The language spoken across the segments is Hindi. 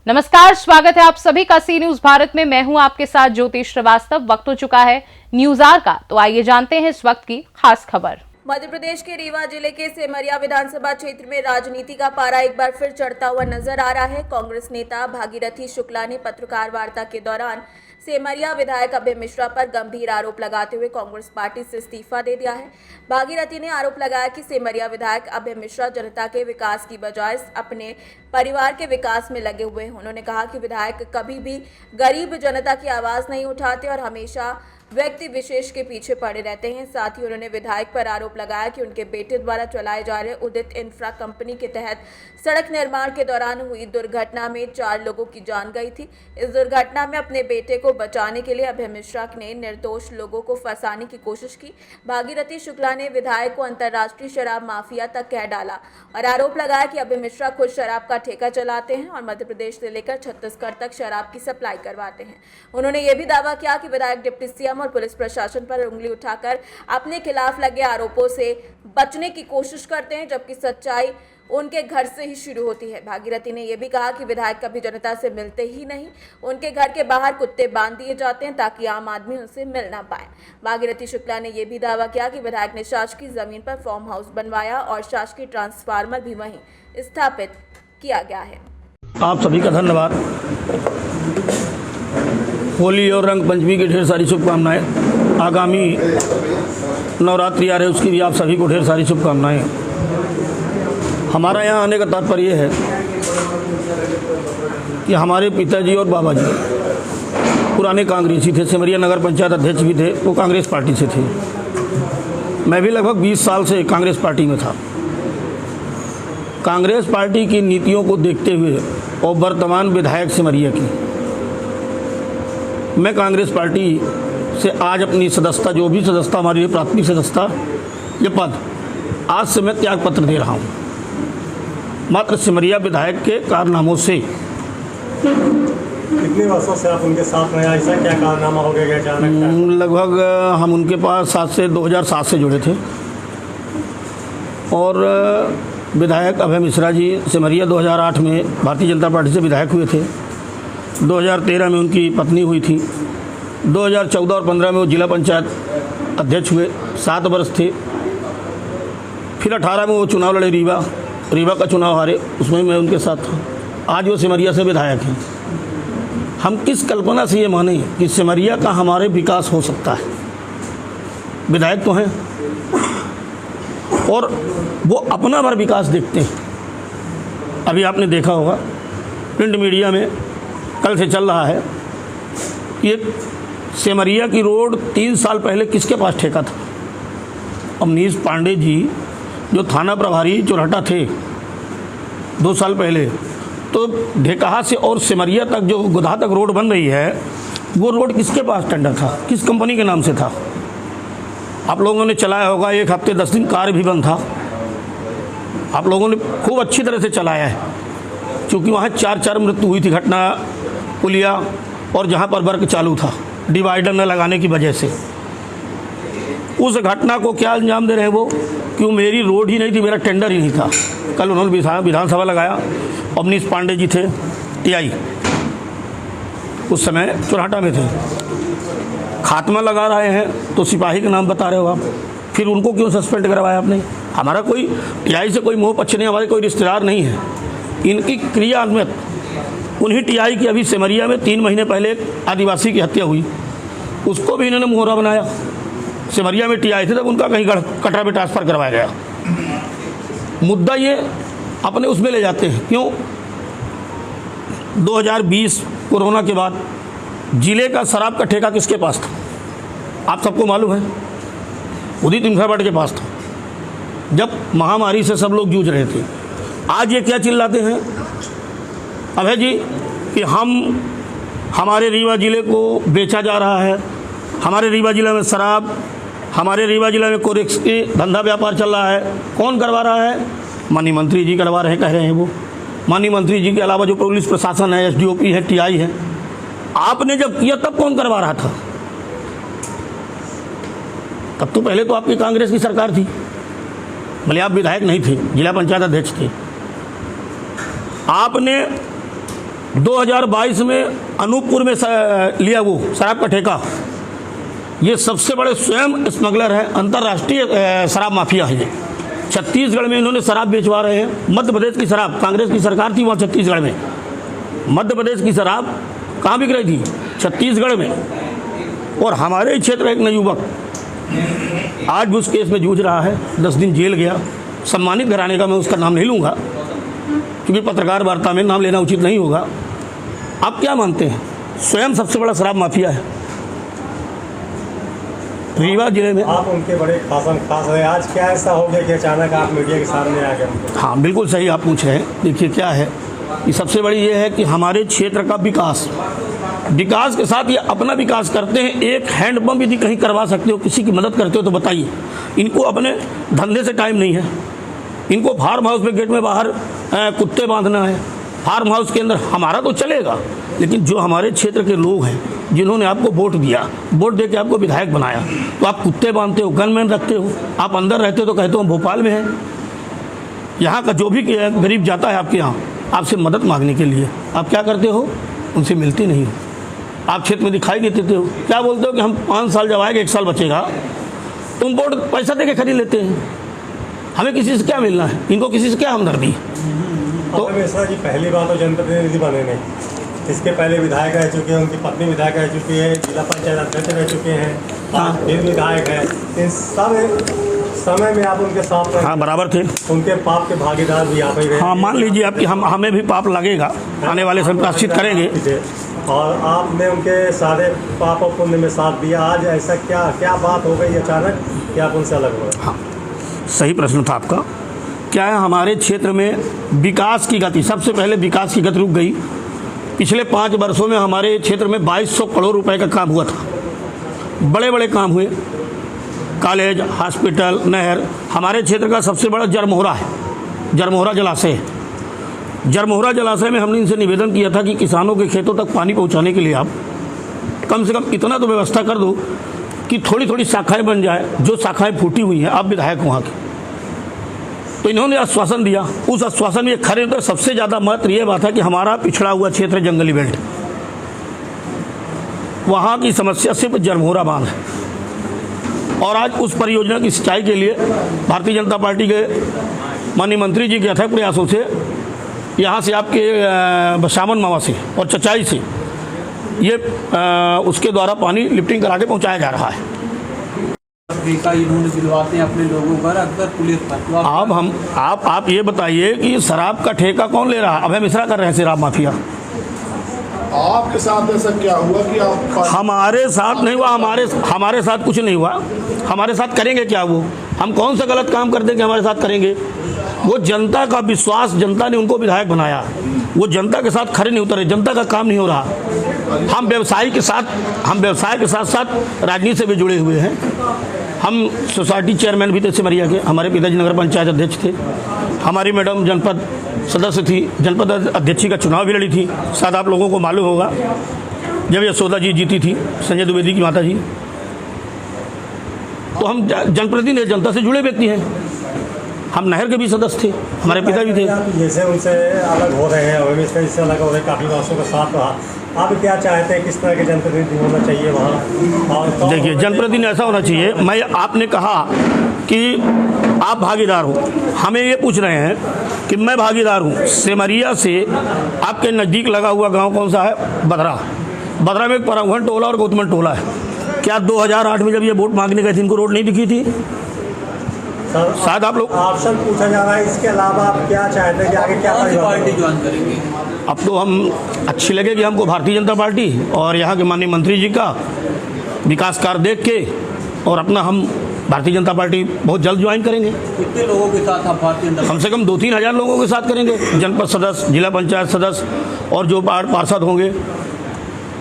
नमस्कार, स्वागत है आप सभी का सी न्यूज भारत में। मैं हूं आपके साथ ज्योति श्रीवास्तव। वक्त हो चुका है न्यूज आवर का, तो आइए जानते हैं इस वक्त की खास खबर। मध्य प्रदेश के रीवा जिले के सेमरिया विधानसभा क्षेत्र में राजनीति का पारा एक बार फिर चढ़ता हुआ नजर आ रहा है। कांग्रेस नेता भागीरथी शुक्ला ने पत्रकार वार्ता के दौरान सेमरिया विधायक अभय मिश्रा पर गंभीर आरोप लगाते हुए कांग्रेस पार्टी से इस्तीफा दे दिया है। भागीरथी ने आरोप लगाया कि सेमरिया विधायक अभय मिश्रा जनता के विकास की बजाय अपने परिवार के विकास में लगे हुए हैं। उन्होंने कहा कि विधायक कभी भी गरीब जनता की आवाज नहीं उठाते और हमेशा व्यक्ति विशेष के पीछे पड़े रहते हैं। साथ ही उन्होंने विधायक पर आरोप लगाया कि उनके बेटे द्वारा चलाए जा रहे उदित इंफ्रा कंपनी के तहत सड़क निर्माण के दौरान हुई दुर्घटना में 4 लोगों की जान गई थी। इस दुर्घटना में अपने बेटे को बचाने के लिए अभय मिश्रा ने निर्दोष लोगों को फंसाने की कोशिश की। भागीरथी शुक्ला ने विधायक को अंतर्राष्ट्रीय शराब माफिया तक कह डाला और आरोप लगाया कि अभय मिश्रा खुद शराब का ठेका चलाते हैं और मध्य प्रदेश से लेकर छत्तीसगढ़ तक शराब की सप्लाई करवाते हैं। उन्होंने ये भी दावा किया कि विधायक डिप्टी सीएम और पुलिस प्रशासन पर उंगली उठाकर अपने खिलाफ लगे आरोपों से बचने की कोशिश करते हैं, जबकि सच्चाई उनके घर से ही शुरू होती है। भागीरथी ने यह भी कहा कि विधायक कभी जनता से मिलते ही नहीं, उनके घर के बाहर कुत्ते बांध दिए जाते हैं ताकि आम आदमी उनसे मिल ना पाए। भागीरथी शुक्ला ने यह भी दावा किया कि विधायक ने शासकीय जमीन पर फार्म हाउस बनवाया और शासकीय ट्रांसफार्मर भी वहीं स्थापित किया गया है। आप सभी का धन्यवाद। होली और रंग पंचमी की ढेर सारी शुभकामनाएं। आगामी नवरात्रि आ रहे उसकी भी आप सभी को ढेर सारी शुभकामनाएं। हमारा यहाँ आने का तात्पर्य है कि हमारे पिताजी और बाबा जी पुराने कांग्रेसी थे, सेमरिया नगर पंचायत अध्यक्ष भी थे, वो कांग्रेस पार्टी से थे। मैं भी लगभग 20 साल से कांग्रेस पार्टी में था। कांग्रेस पार्टी की नीतियों को देखते हुए और वर्तमान विधायक सेमरिया की, मैं कांग्रेस पार्टी से आज अपनी सदस्यता, जो भी सदस्यता हमारी लिए प्राथमिक सदस्यता, ये पद आज से मैं त्याग पत्र दे रहा हूँ, मात्र सेमरिया विधायक के कारनामों से। कितने वर्षों से आप उनके साथ में, ऐसा क्या कारनामा हो गया अचानक? लगभग हम उनके पास 2007 से जुड़े थे और विधायक अभय मिश्रा जी सेमरिया 2008 में भारतीय जनता पार्टी से विधायक हुए थे। 2013 में उनकी पत्नी हुई थी। 2014 और 15 में वो जिला पंचायत अध्यक्ष हुए, 7 वर्ष थे। फिर 18 में वो चुनाव लड़े, रीवा का चुनाव हारे, उसमें मैं उनके साथ था। आज वो सेमरिया से विधायक हैं। हम किस कल्पना से ये माने कि सेमरिया का हमारे विकास हो सकता है? विधायक तो हैं और वो अपना भर विकास देखते हैं। अभी आपने देखा होगा प्रिंट मीडिया में कल से चल रहा है कि एक सेमरिया की रोड 3 साल पहले किसके पास ठेका था? अवनीश पांडे जी जो थाना प्रभारी चोरहटा थे 2 साल पहले, तो ढेकहा से और सेमरिया तक जो गुधा तक रोड बन रही है, वो रोड किसके पास टेंडर था? किस कंपनी के नाम से था? आप लोगों ने चलाया होगा। 1 हफ्ते 10 दिन कार्य भी बंद था। आप लोगों ने खूब अच्छी तरह से चलाया है, क्योंकि वहाँ 4 मृत्यु हुई थी घटना, पुलिया और जहाँ पर वर्क चालू था डिवाइडर न लगाने की वजह से। उस घटना को क्या अंजाम दे रहे हैं वो? क्यों मेरी रोड ही नहीं थी, मेरा टेंडर ही नहीं था। कल उन्होंने विधानसभा लगाया। अवनीश पांडे जी थे, टीआई, उस समय चोरहटा में थे। खात्मा लगा रहे हैं तो सिपाही का नाम बता रहे हो आप, फिर उनको क्यों सस्पेंड करवाया आपने? हमारा कोई टीआई से कोई मोह पक्ष नहीं, हमारे कोई रिश्तेदार नहीं है। इनकी क्रियान्वित उन्हीं टीआई की अभी सेमरिया में 3 महीने पहले एक आदिवासी की हत्या हुई, उसको भी इन्होंने मोहरा बनाया। सेमरिया में टीआई थे तब उनका कहीं कटरा में ट्रांसफ़र करवाया गया। मुद्दा ये अपने उसमें ले जाते हैं। क्यों? 2020 कोरोना के बाद जिले का शराब का ठेका किसके पास था? आप सबको मालूम है, उदित इंफ्रा के पास था, जब महामारी से सब लोग जूझ रहे थे। आज ये क्या चिल्लाते हैं अभय जी कि हमारे रीवा जिले को बेचा जा रहा है, हमारे रीवा जिले में शराब, हमारे रीवा जिले में कोरेक्स की धंधा व्यापार चल रहा है। कौन करवा रहा है? माननीय मंत्री जी करवा रहे हैं, कह रहे हैं वो। माननीय मंत्री जी के अलावा जो पुलिस प्रशासन है, एसडीओपी है, टीआई है। आपने जब किया तब कौन करवा रहा था? तब तो पहले तो आपकी कांग्रेस की सरकार थी, भले आप विधायक नहीं थे, जिला पंचायत अध्यक्ष थे। आपने 2022 में अनूपपुर में लिया वो शराब का ठेका। ये सबसे बड़े स्वयं स्मगलर है, अंतर्राष्ट्रीय शराब माफिया है ये। छत्तीसगढ़ में इन्होंने शराब बेचवा रहे हैं। मध्य प्रदेश की शराब, कांग्रेस की सरकार थी वहाँ छत्तीसगढ़ में, मध्य प्रदेश की शराब कहाँ बिक रही थी? छत्तीसगढ़ में। और हमारे क्षेत्र एक युवक आज भी उस केस में जूझ रहा है, 10 दिन जेल गया। सम्मानित घराने का मैं उसका नाम नहीं लूँगा क्योंकि पत्रकार वार्ता में नाम लेना उचित नहीं होगा। आप क्या मानते हैं? स्वयं सबसे बड़ा शराब माफिया है रीवा जिले में। आप उनके बड़े खास है, आज क्या ऐसा हो गया कि अचानक आप मीडिया के सामने आ गए? हाँ, बिल्कुल सही आप पूछ रहे हैं। देखिए क्या है कि सबसे बड़ी ये है कि हमारे क्षेत्र का विकास के साथ ये अपना विकास करते हैं। एक हैंडपम्प यदि कहीं करवा सकते हो, किसी की मदद करते हो तो बताइए। इनको अपने धंधे से टाइम नहीं है। इनको फार्म हाउस में गेट में बाहर कुत्ते बांधना है। फार्म हाउस के अंदर हमारा तो चलेगा, लेकिन जो हमारे क्षेत्र के लोग हैं जिन्होंने आपको वोट दिया, वोट दे के आपको विधायक बनाया, तो आप कुत्ते बांधते हो, गनमैन रखते हो, आप अंदर रहते हो तो कहते हो हम भोपाल में हैं। यहाँ का जो भी गरीब जाता है आपके यहाँ आपसे मदद मांगने के लिए, आप क्या करते हो? उनसे मिलते नहीं हो। आप क्षेत्र में दिखाई देते हो, क्या बोलते हो कि हम 5 साल जब आएगा 1 साल बचेगा। तुम वोट पैसा दे के खरीद लेते हैं। हमें किसी से क्या मिलना है? इनको किसी से क्या हमदर्दी? तो मिश्रा जी पहली बार तो जनप्रतिनिधि बने नहीं, इसके पहले विधायक रह चुके हैं, उनकी पत्नी विधायक रह चुकी है, जिला पंचायत अध्यक्ष रह चुके हैं, फिर विधायक है। इन सब समय में आप उनके साथ हाँ बराबर थे। उनके पाप के भागीदार भी आप ही रहे। हाँ, मान लीजिए आपकी हमें भी पाप लगेगा, आने वाले समय प्रायश्चित करेंगे। और आपने उनके सारे पाप और पुण्य में साथ दिया। आज ऐसा क्या बात हो गई अचानक कि आप उनसे अलग हो गए? हाँ, सही प्रश्न था आपका। क्या है, हमारे क्षेत्र में विकास की गति, सबसे पहले विकास की गति रुक गई। पिछले 5 वर्षों में हमारे क्षेत्र में 2200 करोड़ रुपए का काम हुआ था। बड़े बड़े काम हुए, कॉलेज, हॉस्पिटल, नहर। हमारे क्षेत्र का सबसे बड़ा जरमोहरा है, जरमोहरा जलाशय है। जरमोहरा जलाशय में हमने इनसे निवेदन किया था कि किसानों के खेतों तक पानी पहुंचाने के लिए आप कम से कम इतना तो व्यवस्था कर दो कि थोड़ी थोड़ी शाखाएं बन जाए। जो शाखाएं फूटी हुई हैं, आप विधायक वहाँ के, तो इन्होंने आश्वासन दिया। उस आश्वासन में खरे उतर सबसे ज़्यादा महत्व ये बात है कि हमारा पिछड़ा हुआ क्षेत्र जंगली बेल्ट, वहाँ की समस्या सिर्फ जरमोहरा बांध है। और आज उस परियोजना की सिंचाई के लिए भारतीय जनता पार्टी के माननीय मंत्री जी के अथक प्रयासों से यहाँ से आपके बसावन मावा से और चचाई से ये उसके द्वारा पानी लिफ्टिंग करा के पहुँचाया जा रहा है। इन्होंने दिलवाते हैं अपने लोगों पर, अक्सर पुलिस पर। अब आप ये बताइए कि शराब का ठेका कौन ले रहा है? अभय मिश्रा कर रहे हैं शराब माफिया। आपके साथ ऐसा क्या हुआ कि आप? हमारे साथ नहीं हुआ, हमारे साथ कुछ नहीं हुआ। हमारे साथ करेंगे क्या? वो हम कौन सा गलत काम कर देंगे हमारे साथ करेंगे? वो जनता का विश्वास, जनता ने उनको विधायक बनाया, वो जनता के साथ खड़े नहीं उतरे, जनता का काम नहीं हो रहा। हम व्यवसाय के साथ साथ राजनीति से भी जुड़े हुए हैं। हम सोसाइटी चेयरमैन भी थे सिमरिया के, हमारे पिताजी नगर पंचायत अध्यक्ष थे, हमारी मैडम जनपद सदस्य थी, जनपद अध्यक्षी का चुनाव भी लड़ी थी। शायद आप लोगों को मालूम होगा जब यशोदा जी जीती थी, संजय द्विवेदी की माता जी। तो हम जनप्रतिनिधि, जनता से जुड़े व्यक्ति हैं। हम नहर के भी सदस्य थे, हमारे पिता भी थे। जैसे उनसे अलग हो रहे हैं, हमेशा इससे अलग हो रहे हैं, काफ़ी वर्षों का साथ रहा। आप क्या चाहते हैं, किस तरह के जनप्रतिनिधि होना चाहिए वहाँ? देखिए, जनप्रतिनिधि ऐसा होना चाहिए। मैं आपने कहा कि आप भागीदार हो, हमें ये पूछ रहे हैं कि मैं भागीदार हूँ। सेमरिया से आपके नज़दीक लगा हुआ गांव कौन सा है? बदरा। बदरा में एक परमघन टोला और गौतमन टोला है। क्या 2008 में जब ये वोट मांगने गए थे इनको रोड नहीं दिखी थी? शायद आप लोग ऑप्शन पूछा जा रहा है। इसके अलावा आप क्या चाहते हैं कि आगे क्या पार्टी ज्वाइन करेंगे? अब तो हम अच्छी लगेगी हमको भारतीय जनता पार्टी, और यहाँ के माननीय मंत्री जी का विकास कार्य देख के, और अपना हम भारतीय जनता पार्टी बहुत जल्द ज्वाइन करेंगे। कितने लोगों के साथ आप भारतीय जनता? कम से कम 2-3 हज़ार लोगों के साथ करेंगे। जनपद सदस्य, जिला पंचायत सदस्य और जो पार्षद होंगे,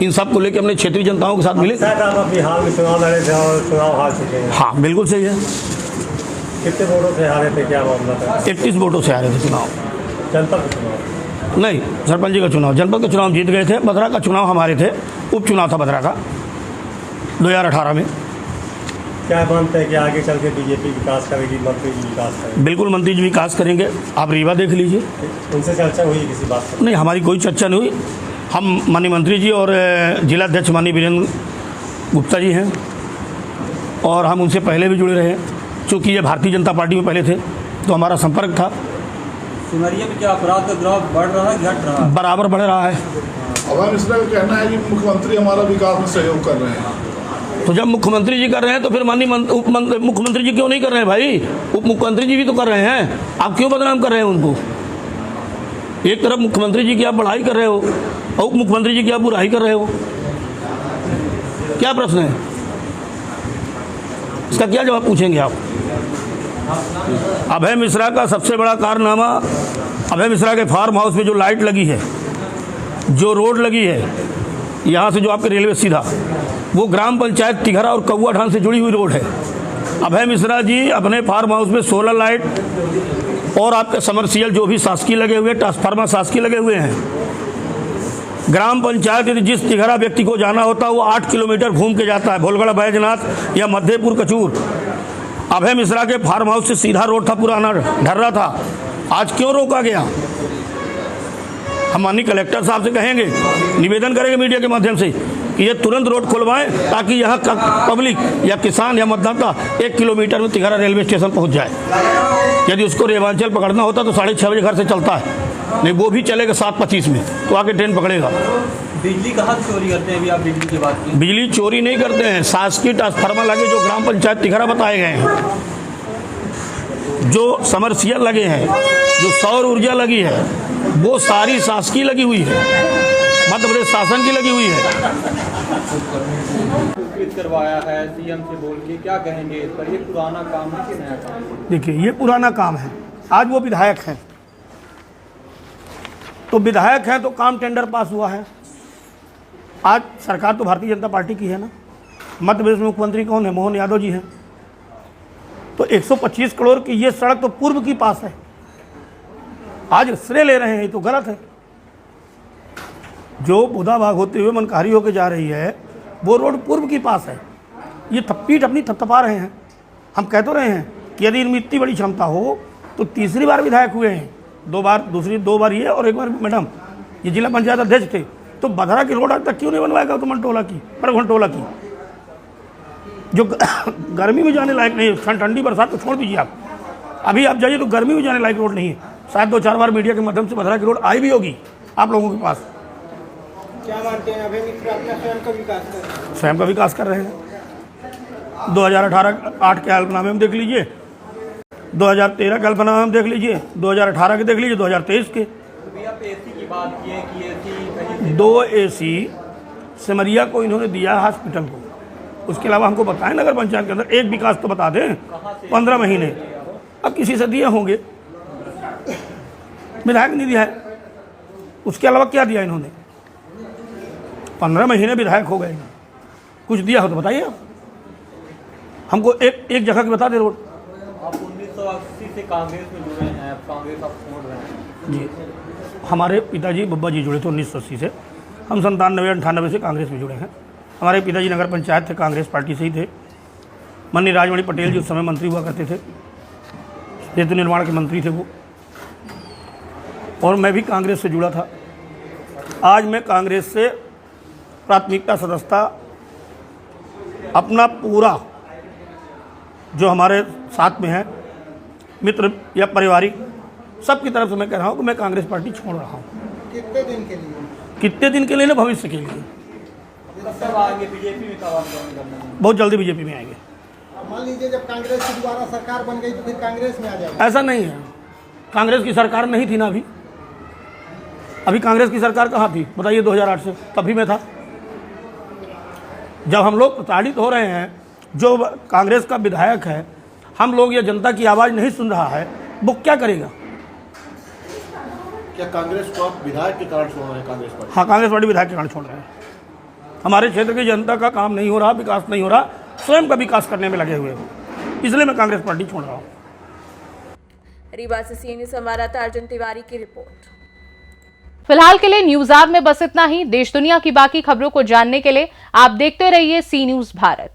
इन सब को लेकर अपने क्षेत्रीय जनताओं के साथ मिलेंगे। आप बिहार में चुनाव लड़े थे और चुनाव हार चुके हैं। हाँ, बिल्कुल सही है। कितने वोटों से हारे थे, क्या मामला था? 31 वोटों से हारे थे चुनाव। जनपद का चुनाव नहीं, सरपंच जी का चुनाव, जनपद का चुनाव जीत गए थे। बदरा का चुनाव हमारे थे, उपचुनाव था बदरा का 2018 में। क्या मानते हैं कि आगे चल के बीजेपी विकास करेगी, मंत्री जी विकास करेंगे? बिल्कुल मंत्री जी विकास करेंगे। आप रीवा देख लीजिए। उनसे चर्चा हुई किसी बात पर? नहीं, हमारी कोई चर्चा नहीं हुई। हम माननीय मंत्री जी और जिला अध्यक्ष माननीय वीरेंद्र गुप्ता जी हैं और हम उनसे पहले भी जुड़े रहे। चूँकि ये भारतीय जनता पार्टी में पहले थे तो हमारा संपर्क था। सिमरिया में क्या अपराध का ग्राफ बढ़ रहा है, घट रहा है? बराबर बढ़ रहा है। अभय मिश्रा का कहना है कि मुख्यमंत्री हमारा विकास में सहयोग कर रहे हैं। तो जब मुख्यमंत्री जी कर रहे हैं तो फिर माननीय मुख्यमंत्री जी क्यों नहीं कर रहे हैं भाई? उप मुख्यमंत्री जी भी तो कर रहे हैं। आप क्यों बदनाम कर रहे हैं उनको? एक तरफ मुख्यमंत्री जी की आप बढ़ाई कर रहे हो और उप मुख्यमंत्री जी की आप बुराई कर रहे हो। क्या प्रश्न है इसका? क्या जवाब पूछेंगे आप? अभय मिश्रा का सबसे बड़ा कारनामा, अभय मिश्रा के फार्म हाउस में जो लाइट लगी है, जो रोड लगी है, यहाँ से जो आपके रेलवे सीधा, वो ग्राम पंचायत तिघरा और कौआ ढान से जुड़ी हुई रोड है। अभय मिश्रा जी अपने फार्म हाउस में सोलर लाइट और आपके समरसीयल जो भी शासकीय लगे हुए, ट्रांसफार्मर शासकीय लगे हुए हैं। ग्राम पंचायत यदि जिस तिघरा व्यक्ति को जाना होता है वो 8 किलोमीटर घूम के जाता है, भोलगढ़ बैजनाथ या मध्यपुर कचूर। अभय मिश्रा के फार्म हाउस से सीधा रोड था, पुराना ढर्रा था। आज क्यों रोका गया? हम माननीय कलेक्टर साहब से कहेंगे, निवेदन करेंगे मीडिया के माध्यम से कि ये तुरंत रोड खुलवाएं ताकि यहाँ का पब्लिक या किसान या मतदाता 1 किलोमीटर में तिघरा रेलवे स्टेशन पहुँच जाए। यदि उसको रेवांचल पकड़ना होता तो 6:30 बजे घर से चलता है, नहीं वो भी चलेगा 7:25 में, तो आके ट्रेन पकड़ेगा। बिजली कहाँ से चोरी करते हैं? अभी आप बिजली की बात की। बिजली चोरी नहीं करते हैं, शासकीय ट्रांसफार्मर लगे जो ग्राम पंचायत तिघरा बताए गए हैं, जो समरसीयल लगे हैं, जो सौर ऊर्जा लगी है, वो सारी शासकीय लगी हुई है, मध्य प्रदेश शासन की लगी हुई है। करवाया है सीएम से बोल के, क्या कहेंगे इस पर? ये पुराना काम है कि नया काम? देखिए ये पुराना काम है। आज वो विधायक हैं तो विधायक हैं तो काम टेंडर पास हुआ है। आज सरकार तो भारतीय जनता पार्टी की है ना। मध्य प्रदेश में मुख्यमंत्री कौन है? मोहन यादव जी हैं। तो 125 करोड़ की ये सड़क तो पूर्व की पास है। आज श्रेय ले रहे हैं, ये तो गलत है। जो बुधाबाग होते हुए मनकारी होकर जा रही है वो रोड पूर्व की पास है। ये पीठ अपनी थपथपा रहे हैं। हम कह तो रहे हैं कि यदि इनमें इतनी बड़ी क्षमता हो तो तीसरी बार विधायक हुए हैं, 2 बार, दूसरी 2 बार ये और 1 बार मैडम ये जिला पंचायत अध्यक्ष थे। तो बधरा की रोड आज तक क्यों नहीं बनवाएगा? तो मंटोला की, परघंटोला की, जो गर्मी में जाने लायक नहीं है। ठंडी बरसात तो छोड़ दीजिए आप, अभी आप जाइए तो गर्मी में जाने लायक रोड नहीं है। शायद 2-4 बार मीडिया के माध्यम से बधरा की रोड आई भी होगी आप लोगों के पास। क्या मानते हैं अभय मिश्रा अपना स्वयं का विकास कर रहे हैं? स्वयं का विकास कर रहे हैं। 2018 के अल्पनामे में देख लीजिए, 2013 के अल्पनामे में देख लीजिए, 2018 के देख लीजिए, 2023 के। अभी आप एसी की बात किए कि एसी 2 एसी सिमरिया को इन्होंने दिया हॉस्पिटल को। उसके अलावा हमको बताएं नगर पंचायत के अंदर एक विकास तो बता दें। 15 महीने अब किसी से दिए होंगे, विधायक नहीं दिया है। उसके अलावा क्या दिया इन्होंने? 15 महीने विधायक हो गए, कुछ दिया हो तो बताइए आप हमको। एक जगह की बता दे रोड। आप 1980 से कांग्रेस में जुड़े हैं, कांग्रेस आप छोड़ रहे हैं जी, हमारे पिताजी बब्बा जी जुड़े थे 1980 से। हम 97-98 से कांग्रेस में जुड़े हैं। हमारे पिताजी नगर पंचायत थे, कांग्रेस पार्टी से ही थे। माननीय राजमणि पटेल जी उस समय मंत्री हुआ करते थे, सेतु निर्माण के मंत्री थे वो, और मैं भी कांग्रेस से जुड़ा था। आज मैं कांग्रेस से प्राथमिकता सदस्यता अपना पूरा जो हमारे साथ में है मित्र या पारिवारिक सबकी तरफ से मैं कह रहा हूँ कि मैं कांग्रेस पार्टी छोड़ रहा हूँ। कितने दिन के लिए? कितने दिन के लिए ना, भविष्य के लिए। कब आएंगे बीजेपी में? कब आप ज्वाइन करना है? बहुत जल्दी बीजेपी में आएंगे। मान लीजिए जब कांग्रेस की दोबारा सरकार बन गई तो फिर कांग्रेस में आ जाएगा? ऐसा नहीं है, कांग्रेस की सरकार नहीं थी ना अभी कांग्रेस की सरकार कहाँ थी बताइए? 2008 से तभी मैं था। जब हम लोग प्रताड़ित हो रहे हैं, जो कांग्रेस का विधायक है, हम लोग या जनता की आवाज़ नहीं सुन रहा है, वो क्या करेगा? क्या कांग्रेस को आप विधायक के कारण छोड़ रहे हैं? कांग्रेस पार्टी? हाँ, कांग्रेस पार्टी विधायक के कारण छोड़ रहे हैं। हमारे क्षेत्र की जनता का काम नहीं हो रहा, विकास नहीं हो रहा, स्वयं का विकास करने में लगे हुए हो, इसलिए मैं कांग्रेस पार्टी छोड़ रहा हूँ। रीवा से सीनियर संवाददाता अर्जुन तिवारी की रिपोर्ट। फिलहाल के लिए न्यूज आवर में बस इतना ही। देश दुनिया की बाकी खबरों को जानने के लिए आप देखते रहिए सी न्यूज भारत।